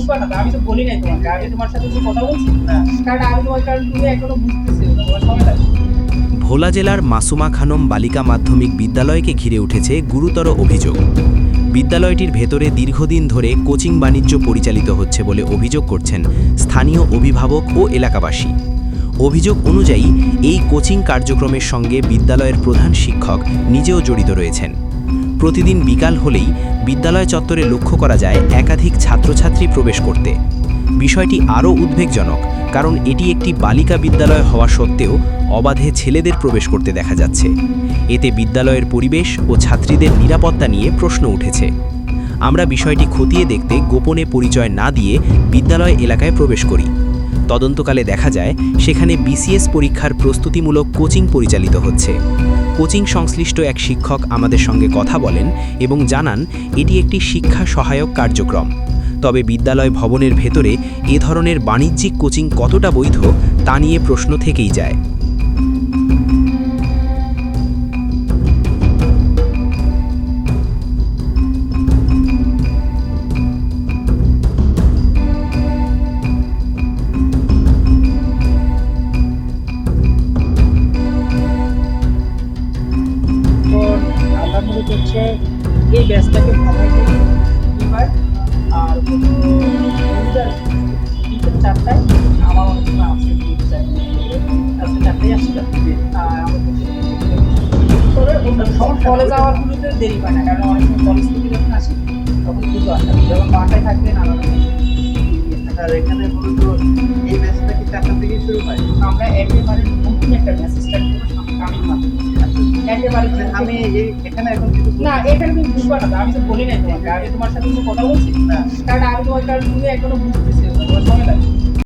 বুঝবা না, আমি তো বলি নাই তোমাকে, আমি তোমার সাথে তো কথা বলছি না, কারণ তুমি এখনো বুঝতেছো, তোমার সময় লাগবে। ভোলা জেলার মাসুমা খানম বালিকা মাধ্যমিক বিদ্যালয়কে ঘিরে উঠেছে গুরুতর অভিযোগ। বিদ্যালয়টির ভেতরে দীর্ঘদিন ধরে কোচিং বাণিজ্য পরিচালিত হচ্ছে বলে অভিযোগ করছেন স্থানীয় অভিভাবক ও এলাকাবাসী। অভিযোগ অনুযায়ী এই কোচিং কার্যক্রমের সঙ্গে বিদ্যালয়ের প্রধান শিক্ষক নিজেও জড়িত রয়েছেন। প্রতিদিন বিকাল হলেই বিদ্যালয় চত্বরে লক্ষ্য করা যায় একাধিক ছাত্রছাত্রী প্রবেশ করতে। বিষয়টি আরও উদ্বেগজনক, কারণ এটি একটি বালিকা বিদ্যালয় হওয়া সত্ত্বেও অবাধে ছেলেদের প্রবেশ করতে দেখা যাচ্ছে। এতে বিদ্যালয়ের পরিবেশ ও ছাত্রীদের নিরাপত্তা নিয়ে প্রশ্ন উঠেছে। আমরা বিষয়টি খতিয়ে দেখতে গোপনে পরিচয় না দিয়ে বিদ্যালয় এলাকায় প্রবেশ করি। তদন্তকালে দেখা যায় সেখানে বিসিএস পরীক্ষার প্রস্তুতিমূলক কোচিং পরিচালিত হচ্ছে। কোচিং সংশ্লিষ্ট এক শিক্ষক আমাদের সঙ্গে কথা বলেন এবং জানান এটি একটি শিক্ষা সহায়ক কার্যক্রম। তবে বিদ্যালয় ভবনের ভেতরে এ ধরনের বাণিজ্যিক কোচিং কতটা বৈধ তা নিয়ে প্রশ্ন থেকেই যায়। তো আমরা মূলত হচ্ছে এই ব্যাচটাকে ভাগাই দিই দুইবার, আর বিকেল 4টায় আমার অনেক সময় আসে, আজকে 4টায় আসছিল। আর কলেজ যাওয়ার গুলোতে দেরি হয় না, কারণ অনেক সময় কলেজ থেকে যখন আসি তখন দুটো আসা, যখন বাসায় থাকলে নানা রকম। আর এখানে মূলত এই ম্যাচটা কি 4টা থেকে শুরু হয়? আমরা একেবারে নতুন একটা ম্যাচ স্টার্ট করবো কামিং মাসে, একেবারে আমি এখানে এখন কিছু না, এখানে তুমি বুঝবা না, আমি তো বলি নাই তোমাকে, আমি তোমার সাথে তো কথা বলছি না, কারণ তুমি এখনো বুঝতেছো,